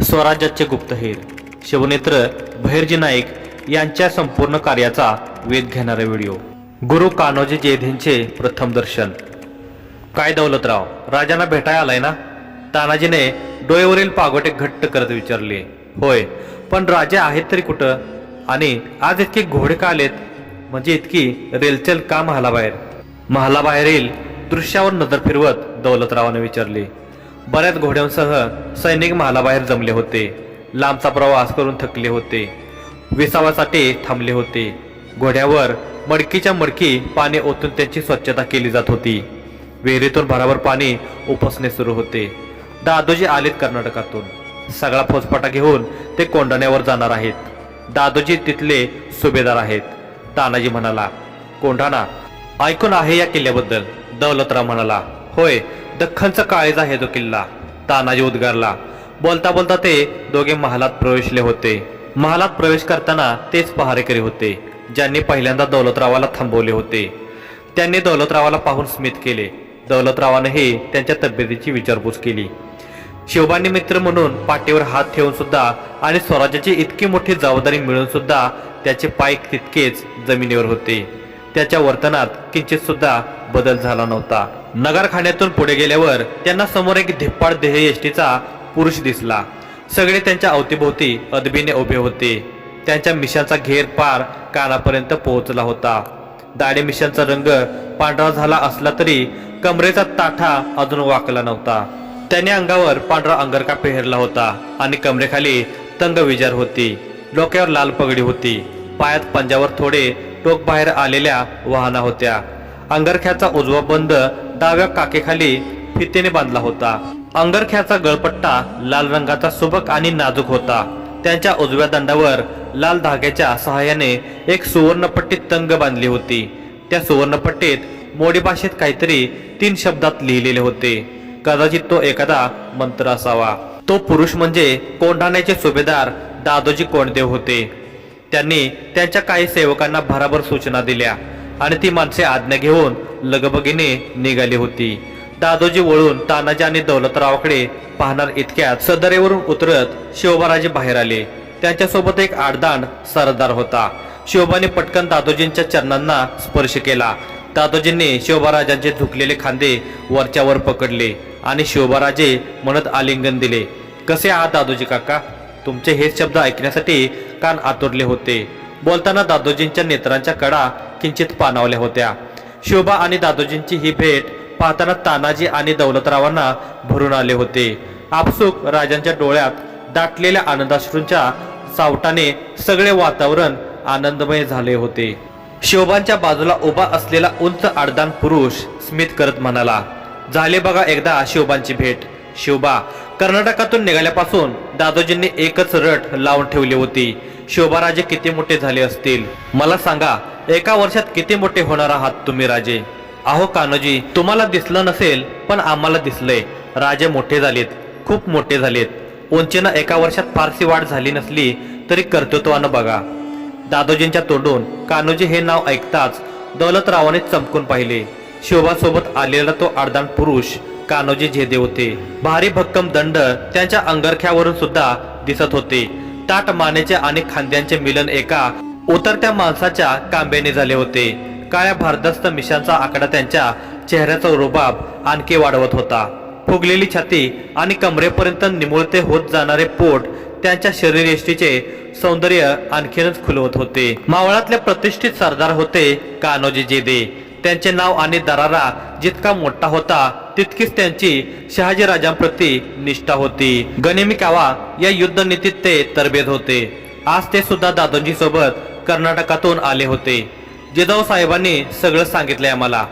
स्वराज्याचे गुप्तहेर शिवनेत्र भैरजी नाईक यांच्या संपूर्ण कार्याचा वेध घेणारा व्हिडिओ। गुरु कान्होजी जयधेंचे प्रथम दर्शन। काय दौलतराव, राजांना भेटायला आलाय ना? तानाजीने डोळ्यावरील पागोटे घट्ट करत विचारले। होय, पण राजे आहेत तरी कुठं? आणि आज इतके घोडे का आलेत? म्हणजे इतकी रेलचेल का महालाबाहेर? महालाबाहेरील दृश्यावर नजर फिरवत दौलतरावाने विचारले। बऱ्याच घोड्यांसह सैनिक महालाबाहेर जमले होते। लांबचा प्रवास करून थकले होते, विसावासाठी थांबले होते। घोड्यावर मडकीच्या मडकी पाणी ओतून त्यांची स्वच्छता केली जात होती। विहिरीतून भराभर पाणी उपसणे सुरू होते। दादोजी आलेत कर्नाटकातून। सगळा फौजफाटा घेऊन ते कोंढाण्यावर जाणार आहेत। दादोजी तिथले सुभेदार आहेत, तानाजी म्हणाला। कोंढाणा ऐकून आहे या किल्ल्याबद्दल? दौलतराव म्हणाला। होय, दख्खनचा काळीज आहे तो किल्ला, तानाजी उद्गारला। बोलता बोलता ते दोघे महालात प्रवेशले होते। महालात प्रवेश करताना तेच पहारेकरी होते ज्यांनी पहिल्यांदा दौलतरावाला थांबवले होते। त्यांनी दौलतरावाला पाहून स्मित केले। दौलतरावानेही त्यांच्या तब्येतीची विचारपूस केली। शिवबांनी मित्र म्हणून पाठीवर हात ठेवून सुद्धा आणि स्वराज्याची इतकी मोठी जबाबदारी मिळून सुद्धा त्याचे पाय तितकेच जमिनीवर होते। त्याच्या वर्तनात किंचित सुद्धा बदल झाला नव्हता। नगरखान्यातून पुढे गेल्यावर त्यांना समोर एक धिप्पाड देह यष्टीचा पुरुष दिसला। सगळे त्यांच्या अवतीभोवती अदबीने उभे होते। त्यांच्या मिशांचा घेर पार कानापर्यंत पोहोचला होता। दाढी मिशांचा रंग पांढरा झाला असला तरी कमरेचा ताठा अजून वाकला नव्हता। त्याने अंगावर पांढरा अंगरखा पेहरला होता आणि कमरेखाली तंग विजार होती। डोक्यावर लाल पगडी होती। पायात पंजावर थोडे टोक बाहेर आलेल्या वाहना होत्या। अंगरख्याचा उजवा बंद डाव्या काकेखाली फितेने बांधला होता। अंगरख्याचा गळपट्टा लाल रंगाचा सुबक आणि नाजूक होता। त्यांच्या उजव्या दंडावर लाल धाग्याच्या सहाय्याने एक सुवर्णपट्टी तंग बांधली होती। त्या सुवर्णपट्टीत मोडी भाषेत काहीतरी 3 शब्दात लिहिलेले होते। कदाचित तो एखादा मंत्र असावा। तो पुरुष म्हणजे कोंढाण्याचे सुभेदार दादोजी कोंडदेव होते। त्यांनी त्यांच्या काही सेवकांना भराभर सूचना दिल्या आणि ती माणसे आज्ञा घेऊन लगबगीने निघाली होती। दादोजी वळून तानाजी आणि दौलतरावाकडे पाहणार इतक्यात सदरेवरून उतरत शिवबाराजे बाहेर आले। त्यांच्यासोबत एक आडदांड सरदार होता। शिवबाने पटकन दादोजींच्या चरणांना स्पर्श केला। दादोजींनी शिवबाराजांचे झुकलेले खांदे वरच्यावर पकडले आणि शिवबाराजे म्हणत आलिंगन दिले। कसे आहात दादोजी काका? तुमचे हेच शब्द ऐकण्यासाठी कान आतुरले होते। बोलताना दादोजींच्या नेत्रांच्या कडा किंचित पाणावल्या होत्या। शिवबा आणि दादोजींची ही भेट पाहताना तानाजी आणि दौलतरावांना भरून आले होते। आपसुक राजांच्या डोळ्यात दाटलेल्या आनंदाश्रूंच्या सावटाने सगळे वातावरण आनंदमय झाले होते। शिवबांच्या बाजूला उभा असलेला उंच आडदान पुरुष स्मित करत म्हणाला, झाले बघा एकदा शिवबांची भेट। शिवबा, कर्नाटकातून निघाल्यापासून दादोजींनी एकच रट लावून ठेवली होती। शिवबाराजे किती मोठे झाले असतील? मला सांगा, एका वर्षात किती मोठे होणार आहात तुम्ही राजे? अहो कान्होजी, तुम्हाला दिसलं नसेल पण आम्हाला दिसलंय। राजे मोठे झालेत, खूप मोठे झालेत। उंचीनं एका वर्षात फारशी वाढ झाली नसली तरी कर्तृत्वानं बघा। दादोजींच्या तोंडून कान्होजी हे नाव ऐकताच दौलतरावाने चमकून पाहिले। शिवबासोबत आलेला तो आडदांड पुरुष कान्होजी जयदेव होते। भारी भक्कम दंड त्यांच्या अंगरख्यावरून सुद्धा दिसत होते। ताट मानेचे आणि खांद्यांचे मिलन एका उतरत्या माणसाच्या कांब्याने झाले होते। काळ्या भारदस्त मिशांचा आकडा त्यांच्या चेहऱ्याचा रुबाब आणखी वाढवत होता। फुगलेली छाती आणि कमरेपर्यंत निमुळते होत जाणारे पोट त्यांच्या शरीरयष्टीचे सौंदर्य आणखीनच खुलवत होते। मावळातले प्रतिष्ठित सरदार होते कान्होजी जयदेव। त्यांचे नाव आणि दरारा जितका मोठा होता तितकीच त्यांची शहाजीराजांप्रती निष्ठा होती। गनिमी कावा या युद्धनीतीत ते तरबेज होते। आज ते सुद्धा दादोजी सोबत कर्नाटकातून आले होते। जिजाऊ साहेबांनी सगळं सांगितलंय आम्हाला।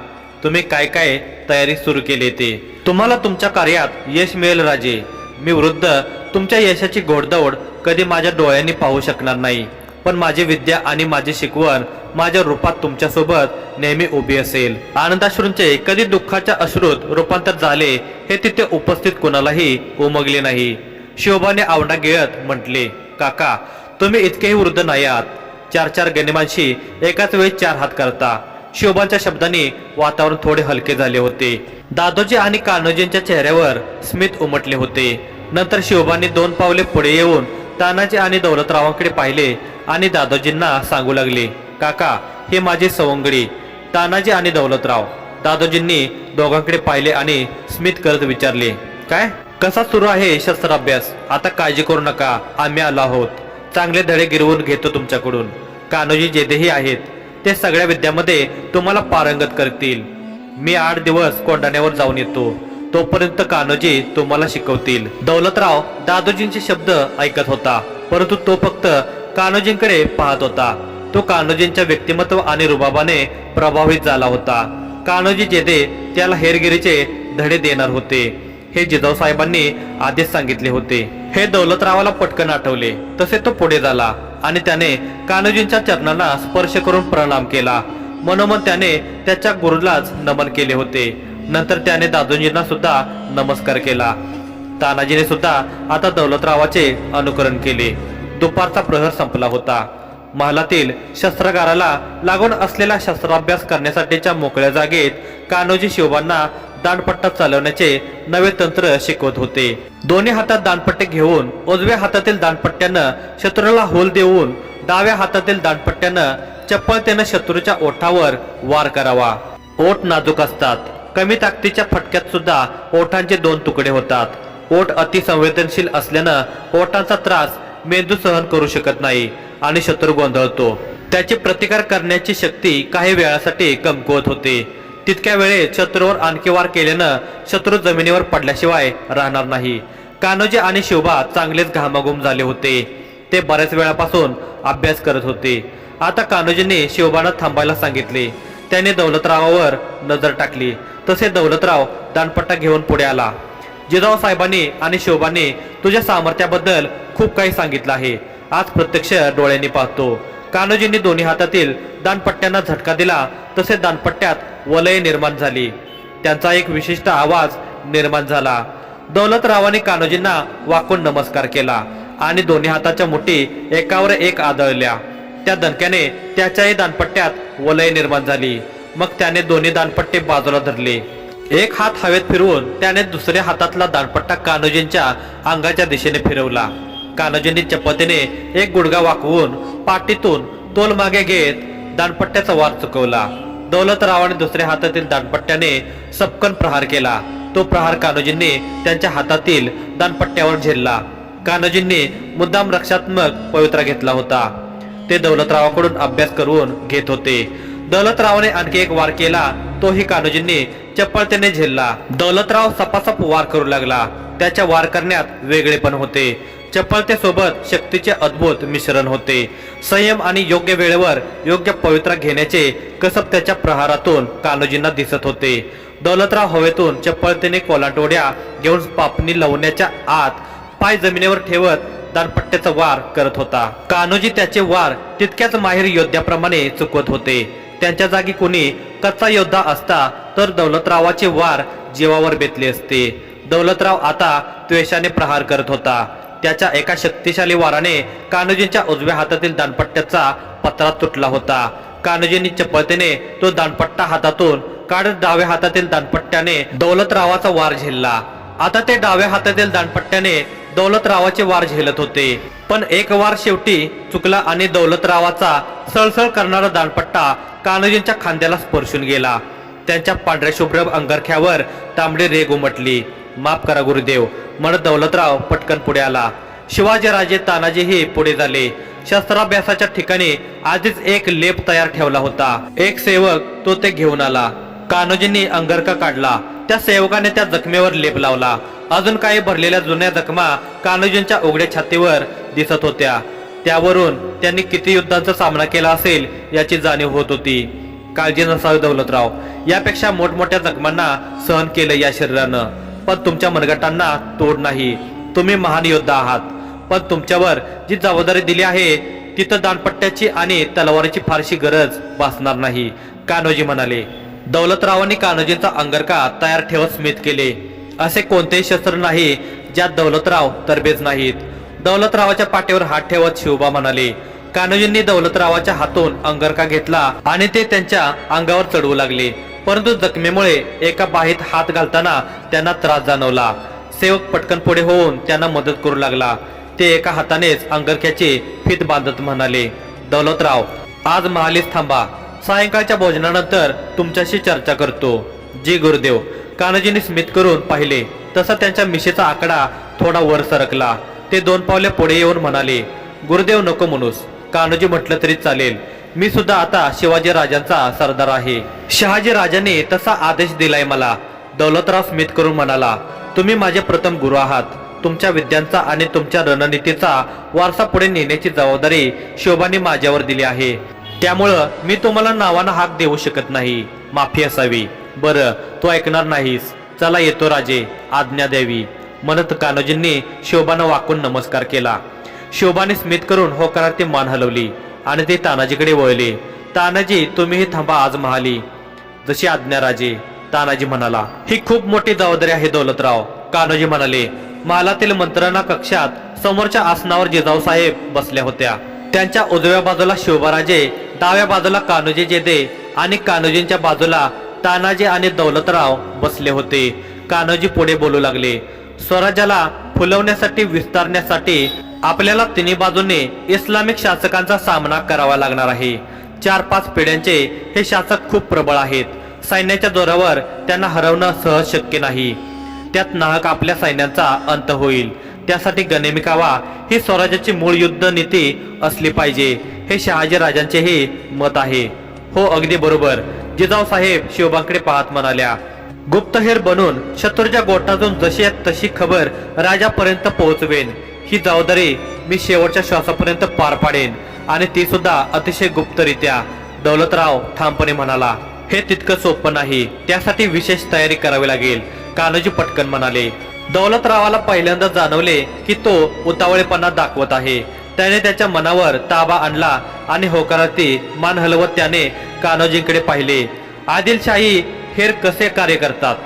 तुम्ही काय काय तयारी सुरू केली ते। तुम्हाला तुमच्या कार्यात यश मिळेल राजे। मी वृद्ध तुमच्या यशाची घोडदौड कधी माझ्या डोळ्यांनी पाहू शकणार नाही, पण माझी विद्या आणि माझी शिकवण माझ्या रूपात तुमच्यासोबत नेहमी उभी असेल। आनंदाश्रूंचे कधी दुःखाच्या अश्रूत रूपांतर झाले हे तिथे उपस्थित कोणालाही उमगले नाही। शिवबाने आवडा गिळत म्हटले, काका तुम्ही इतकेही वृद्ध नाही आहात। 4 गनिमांशी एकाच वेळी 4 हात करता। शिवबांच्या शब्दांनी वातावरण थोडे हलके झाले होते. दादोजी आणि कान्होजींच्या चेहऱ्यावर स्मित उमटले होते. नंतर शिवबांनी 2 पावले पुढे येऊन तानाजी आणि दौलतरावांकडे पाहिले आणि दादोजींना सांगू लागले, काका, हे माझे सवंगडी तानाजी आणि दौलतराव. दादोजींनी दोघांकडे पाहिले आणि स्मित करत विचारले, काय, कसा सुरू आहे शस्त्राभ्यास? आता काळजी करू नका, आम्ही आलो आहोत. चांगले धडे गिरवून घेतो तुमच्याकडून. कान्होजी जेधेही आहेत ते सगळ्या विद्यामध्ये तुम्हाला पारंगत करतील. मी 8 दिवस कोंढाण्यावर जाऊन येतो, तोपर्यंत कान्होजी तुम्हाला शिकवतील. दौलतराव दादोजींचे शब्द ऐकत होता, परंतु तो फक्त कान्होजींकडे पाहत होता. तो कान्होजींच्या व्यक्तिमत्व आणि रुबाबाने प्रभावित झाला होता. कान्होजी जेधे त्याला हेरगिरीचे धडे देणार होते हे जिजाऊ साहेबांनी आधीच सांगितले होते. हे दौलतरावाला पटकन आठवले. तसे तो पुढे झाला आणि त्याने कान्होजींच्या चरणांना स्पर्श करून प्रणाम केला. मनोमन त्याने त्याच्या गुरुलाच नमन केले होते. नंतर त्याने दादोजींना सुद्धा नमस्कार केला. तानाजीने सुद्धा आता दौलतरावाचे अनुकरण केले. दुपारचा प्रहर संपला होता. महालातील शस्त्रागाराला लागून असलेला शस्त्राभ्यास करण्यासाठीच्या मोकळ्या जागेत कान्होजी शिवबांना दांडपट्टा चालवण्याचे नवे तंत्र शिकवत होते. दोन्ही हातात दांडपट्टे घेऊन उजव्या हातातील दांडपट्ट्यानं शत्रूला होल देऊन डाव्या हातातील दांडपट्ट्यानं चपळतेनं शत्रूच्या ओठावर वार करावा. ओठ नाजूक असतात. कमी ताकदीच्या फटक्यात सुद्धा ओठांचे 2 तुकडे होतात. ओठ अतिसंवेदनशील असल्यानं ओठांचा त्रास मेंदू सहन करू शकत नाही आणि शत्रू गोंधळतो. त्याची प्रतिकार करण्याची शक्ती काही वेळासाठी कमकुवत होते. तितक्या वेळेत शत्रूवर आणखी वार केल्यानं शत्रू जमिनीवर पडल्याशिवाय राहणार नाही. कान्होजी आणि शिवबा चांगलेच घामाघूम झाले होते. ते बऱ्याच वेळापासून अभ्यास करत होते. आता कान्होजींनी शिवबांना थांबायला सांगितले. त्याने दौलतरावावर नजर टाकली. तसे दौलतराव दांडपट्टा घेऊन पुढे आला. जिजाऊ साहेबांनी आणि शिवबांनी तुझ्या सामर्थ्याबद्दल खूप काही सांगितलं आहे. आज प्रत्यक्ष डोळ्यांनी पाहतो. कान्होजींनी दोन्ही हातातील दांडपट्ट्यांना झटका दिला. तसे दांडपट्ट्यात वलय निर्माण झाली. त्यांचा एक विशिष्ट आवाज निर्माण झाला. दौलतरावांनी कान्होजींना वाकून नमस्कार केला आणि दोन्ही हाताच्या मुठी एकावर एक आदळल्या. त्या दणक्याने त्याच्याही दांडपट्ट्यात वलय निर्माण झाली. मग त्याने दोन्ही दांडपट्टे बाजूला धरले. एक हात हवेत फिरवून त्याने दुसऱ्या हातातला दांडपट्टा कान्होजींच्या अंगाच्या दिशेने फिरवला. कान्होजींनी चपळतेने एक गुडघा वाकवून पाठीतून तोल मागे घेत दांडपट्ट्याचा वार चुकवला. दौलतरावाने दुसऱ्या हातातील दांडपट्ट्याने सपकन प्रहार केला. तो प्रहार कान्होजींनी त्यांच्या हातातील दांडपट्ट्यावर झेलला. कान्होजींनी मुद्दाम रक्षात्मक पवित्रा घेतला होता. ते दौलतरावाकडून अभ्यास करून घेत होते. दौलतरावाने आणखी एक वार केला. तोही कान्होजींनी चपळतेने झेलला. दौलतराव सपासप वार करू लागला. त्याच्या वार करण्यात वेगळेपण होते. चपळतेसोबत शक्तीचे अद्भुत मिश्रण होते. संयम आणि योग्य वेळेवर योग्य पवित्रा घेण्याचे कसब त्याच्या प्रहारातून कान्होजींना दिसत होते. दौलतराव हवेतून चपळतेने कोलांटोड्या घेऊन पापणी लावण्याच्या आत पाय जमिनीवर ठेवत दांडपट्ट्याचा वार करत होता. कान्होजी त्याचे वार तितक्याच माहीर योद्ध्याप्रमाणे चुकवत होते. त्यांच्या जागी कोणी कच्चा योद्धा असता तर दौलतरावाचे वार जीवावर बेतले असते. दौलतराव आता त्वेषाने प्रहार करत होता. त्याच्या एका शक्तिशाली वाराने कान्होजींच्या उजव्या हातातील दांडपट्ट्याचा पत्रा तुटला होता. कान्होजींनी चपळतेने तो दांडपट्टा हातातून काढत डाव्या हातातील दांडपट्ट्याने दौलतरावाचा वार झेलला. आता ते डाव्या हातातील दांडपट्ट्याने दौलतरावाचे वार झेलत होते. पण एक वार शेवटी चुकला आणि दौलतरावाचा सळसळ करणारा दांडपट्टा कान्होजींच्या खांद्याला स्पर्शून गेला. त्यांच्या पांढऱ्या शुभ्र अंगरख्यावर तांबडी रेग उमटली. माफ करा गुरुदेव म्हणत दौलतराव पटकन पुढे आला. शिवाजीराजे तानाजीही पुढे झाले. शस्त्राभ्यासाच्या ठिकाणी आधीच एक लेप तयार ठेवला होता. एक सेवक तो ते घेऊन आला. कान्होजींनी अंगरखा काढला. त्या सेवकाने त्या जखमेवर लेप लावला. अजून काही भरलेल्या जुन्या जखमा कान्होजींच्या उघड्या छातीवर दिसत होत्या. त्यावरून त्यांनी किती युद्धांचा सामना केला असेल याची जाणीव होत होती. काळजी नसावी दौलतराव, यापेक्षा मोठमोठ्या जखमांना सहन केलं या शरीरानं, पण तुमच्या मनगटांना तोड नाही. तुम्ही महान योद्धा आहात, पण तुमच्यावर जी जबाबदारी दिली आहे तिथं दांडपट्ट्याची आणि तलवारीची फारशी गरज भासणार नाही, कान्होजी म्हणाले. दौलतरावांनी कान्होजींचा अंगरखा तयार ठेवत स्मित केले. असे कोणतेही शस्त्र नाही ज्यात दौलतराव तरबेज नाहीत. दौलतरावाच्या पाठीवर हात ठेवत शिवबा म्हणाले, कान्होजींनी दौलतरावाच्या हातून अंगरखा घेतला आणि ते त्यांच्या अंगावर चढवू लागले, परंतु जखमेमुळे एका बाहीत हात घालताना त्यांना त्रास जाणवला. सेवक पटकन पुढे होऊन त्यांना मदत करू लागला. ते एका हातानेच अंगरख्याची फीत बांधत म्हणाले, दौलतराव, आज महालीस थांबा. सायंकाळच्या भोजनानंतर तुमच्याशी चर्चा करतो. जी गुरुदेव. कान्होजींनी स्मित करून पाहिले तसा त्यांच्या मिशेचा आकडा थोडा वर सरकला. ते 2 पावले पुढे येऊन म्हणाले, गुरुदेव नको म्हणूस. कान्होजी म्हटलं तरी चालेल. मी सुद्धा आता शिवाजी राजांचा सरदार आहे. शहाजी राजांनी तसा आदेश दिलाय मला. दौलतराव स्मित करून म्हणाला, तुम्ही माझे प्रथम गुरु आहात. तुमच्या विद्यांचा आणि तुमच्या रणनीतीचा वारसा पुढे नेण्याची जबाबदारी शिवबांनी माझ्यावर दिली आहे. त्यामुळं मी तुम्हाला नावानं हाक देऊ शकत नाही. माफी असावी. बरं, तू ऐकणार नाहीस. चला येतो राजे, आज्ञा द्यावी. म्हणत कान्होजींनी शिवबांना वाकून नमस्कार केला. शिवबाने स्मित करून होकारार्थी मान हलवली आणि ते तानाजीकडे वळले. तानाजी, तुम्हीही थांबा आज महाली. जशी आज्ञा राजे. तानाजी म्हणाला, ही खूप मोठी जबाबदारी आहे दौलतराव. कान्होजी म्हणाले, महालातील मंत्रणा कक्षात समोरच्या आसनावर जिजाऊ साहेब बसल्या होत्या. त्यांच्या उजव्या बाजूला शिवबाराजे, डाव्या बाजूला कान्होजी जेधे आणि कान्होजींच्या बाजूला तानाजी आणि दौलतराव बसले होते. कान्होजी पुढे बोलू लागले, स्वराज्याला फुलवण्यासाठी, विस्तारण्यासाठी आपल्याला तिन्ही बाजूने इस्लामिक शासकांचा सामना करावा लागणार आहे. 4-5 पिढ्यांचे हे शासक खूप प्रबळ आहेत. सैन्याच्या जोरावर त्यांना हरवणं सहज शक्य नाही. त्यात नाहक आपल्या सैन्यांचा अंत होईल. त्यासाठी गनेमिकावा ही स्वराज्याची मूळ युद्ध नीती असली पाहिजे. हे शहाजी राजांचेही मत आहे. हो, अगदी बरोबर. जिजाऊ साहेब शिवबांकडे पाहत म्हणाल्या, गुप्तहेर बनून शत्रूच्या गोटातून जशी तशी खबर राजापर्यंत पोहोचवेन. ही जबाबदारी मी शेवटच्या श्वासापर्यंत पार पाडेन आणि ती सुद्धा अतिशय गुप्तरित्या. दौलतराव ठामपणे म्हणाला, हे तितकं सोपं नाही. त्यासाठी विशेष तयारी करावी लागेल. कान्होजी पटकन म्हणाले. दौलतरावाला पहिल्यांदा जाणवले की तो उतावळेपणा दाखवत आहे. त्याने त्याच्या मनावर ताबा आणला आणि होकारार्थी मान हलवत त्याने कान्होजींकडे पाहिले. आदिलशाही हेर कसे कार्य करतात?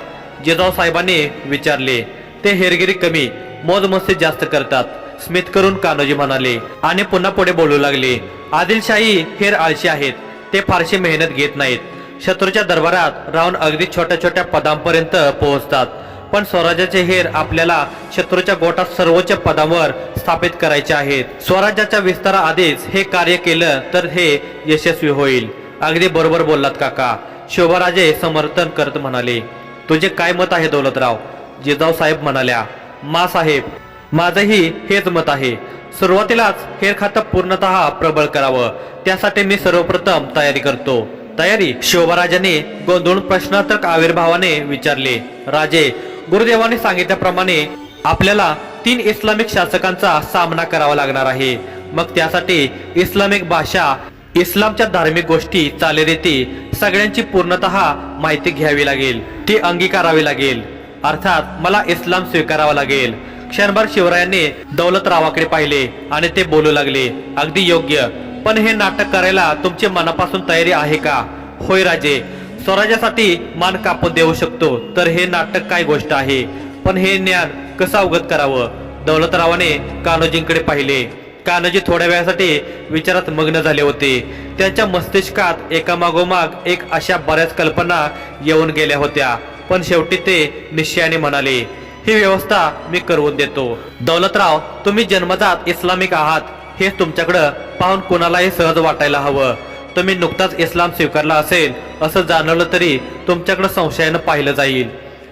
जिजाऊ साहेबांनी विचारले. ते हेरगिरी कमी, मौजमस्ती जास्त करतात. स्मित करून कान्होजी म्हणाले आणि पुन्हा पुढे बोलू लागले, आदिलशाही हेर आळशी आहेत. ते फारशी मेहनत घेत नाहीत. शत्रूच्या दरबारात राहून अगदी छोट्या छोट्या पदांपर्यंत पोहोचतात. पण स्वराज्याचे हेर आपल्याला शत्रूच्या गोटात सर्वोच्च पदांवर स्थापित करायचे आहेत. स्वराज्याच्या विस्ताराआधीच हे कार्य केलं तर हे यशस्वी होईल. अगदी बरोबर बोललात काका. शिवबाराजे समर्थन करत म्हणाले. तुझे काय मत आहे दौलतराव? जिजाऊ साहेब म्हणाल्या, मा साहेब, माझंही हेच मत आहे. सुरुवातीलाच हेर खातं पूर्णतः प्रबळ करावं. त्यासाठी मी सर्वप्रथम तयारी करतो. तयारी? शिवबाराजांनी गोंधळून प्रश्नार्थक आविर्भावाने विचारले. राजे, गुरुदेवांनी सांगितल्याप्रमाणे आपल्याला 3 इस्लामिक शासकांचा सामना करावा लागणार आहे. मग त्यासाठी इस्लामिक भाषा, इस्लामच्या धार्मिक गोष्टी, चालीरीती सगळ्यांची पूर्णतः माहिती घ्यावी लागेल. ती अंगीकारावी लागेल. अर्थात मला इस्लाम स्वीकारावा लागेल. क्षणभर शिवरायांनी दौलतरावाकडे पाहिले आणि ते बोलू लागले, अगदी योग्य. पण हे नाटक करायला तुमची मनापासून तयारी आहे का? होय राजे, स्वराज्यासाठी मान कापून देऊ शकतो. तर हे नाटक काय गोष्ट आहे? पण हे ज्ञान कसं अवगत करावं? दौलतरावाने कान्होजींकडे पाहिले. कान्होजी थोड्या वेळासाठी विचारात मग्न झाले होते. त्यांच्या मस्तिष्कात एकामागोमाग एक अशा बऱ्याच कल्पना येऊन गेल्या होत्या. पण शेवटी ते निश्चयाने म्हणाले, ही व्यवस्था मी करवून देतो. दौलतराव, तुम्ही जन्मजात इस्लामिक आहात हे तुमच्याकडं पाहून कोणालाही सहज वाटायला हवं. तुम्ही नुकताच इस्लाम स्वीकारला असेल असं जाणवलं तरी तुमच्याकडे संशयानं पाहिलं जाईल.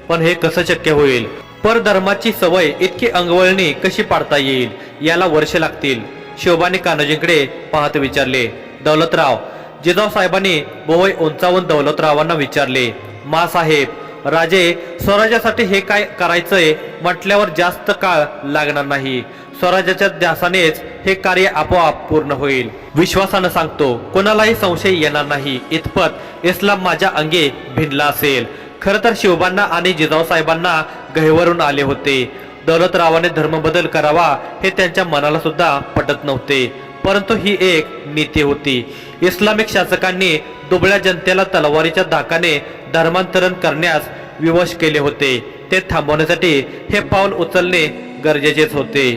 पण हे कसं शक्य होईल? परधर्माची सवय इतकी अंगवळणी कशी पाडता येईल? याला वर्ष लागतील. शिवबाने कान्होजींकडे पाहत विचारले. दौलतराव. जिजाऊ साहेबांनी बोवई उंचावून दौलतरावांना विचारले. मा साहेब, राजे, स्वराज्यासाठी हे काय करायचंय म्हटल्यावर जास्त काळ लागणार नाही. स्वराज्याच्या ध्यासानेच हे कार्य आपोआप पूर्ण होईल. विश्वासानं सांगतो, कोणालाही संशय येणार नाही इतपत इस्लाम माझ्या अंगी भिनला असेल. खर तर शिवबांना आणि जिजाऊ साहेबांना गहिवरून आले होते. दौलतरावाने धर्मबदल करावा हे त्यांच्या मनाला सुद्धा पटत नव्हते. परंतु ही एक नीती होती. इस्लामिक शासकांनी दुबळ्या जनतेला तलवारीच्या धाकाने धर्मांतरण करण्यास विवश केले होते. ते थांबवण्यासाठी हे पाऊल उचलणे गरजेचेच होते.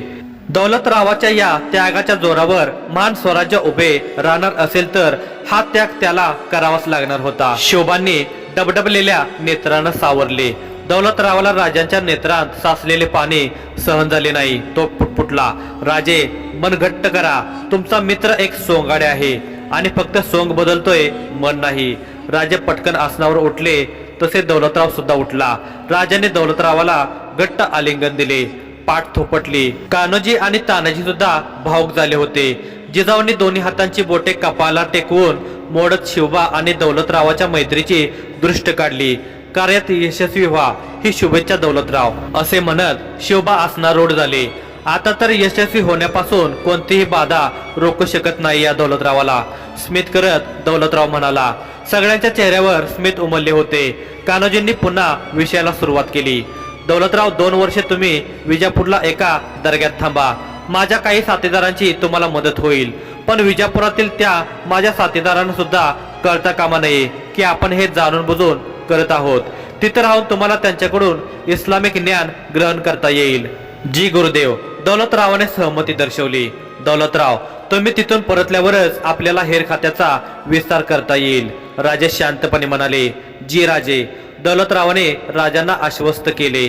दौलतरावाच्या या त्यागाच्या जोरावर महान स्वराज्य उभे राहणार असेल तर हा त्याग त्याला करावाच लागणार होता. शिवबांनी डबडबलेल्या नेत्रानं सावरले. दौलतरावाला राजांच्या नेत्रांत साचलेले पाणी सहन झाले नाही. तो पुटपुटला, राजे मन घट्ट करा, तुमचा मित्र एक सोंगाडे आहे आणि फक्त सोंग बदलतोय, मन नाही. राजे पटकन आसनावर उठले, तसे दौलतराव सुद्धा उठला. राजाने दौलतरावाला घट्ट आलिंगन दिले, पाठ थोपटली. कान्होजी आणि तानाजी सुद्धा भावुक झाले होते. जिजाऊंनी दोन्ही हातांची बोटे कपाला टेकवून मोडत शिवबा आणि दौलतरावाच्या मैत्रीची दृष्ट काढली. कार्यात यशस्वी व्हा ही शुभेच्छा दौलतराव, असे म्हणत शिवबा आसनारूढ झाले. आता तर यशस्वी होण्यापासून कोणतीही बाधा रोखू शकत नाही या दौलतरावाला, स्मित करत दौलतराव म्हणाला. सगळ्यांच्या चेहऱ्यावर स्मित उमलले होते. कान्होजींनी पुन्हा विषयाला सुरुवात केली. दौलतराव, 2 वर्षे तुम्ही विजापूरला एका दर्ग्यात थांबा. माझ्या काही साथीदारांची तुम्हाला मदत होईल, पण विजापुरातील त्या माझ्या साथीदारांना सुद्धा कळता कामा नये की आपण हे जाणून बुजून करत आहोत. तिथे राहून तुम्हाला त्यांच्याकडून इस्लामिक ज्ञान ग्रहण करता येईल. जी गुरुदेव. दौलतरावाने सहमती दर्शवली. दौलतराव, तुम्ही तिथून परतल्यावरच आपल्याला हेर खात्याचा विस्तार करता येईल, राजे शांतपणे म्हणाले. जी राजे. दौलतरावाने राजांना आश्वस्त केले.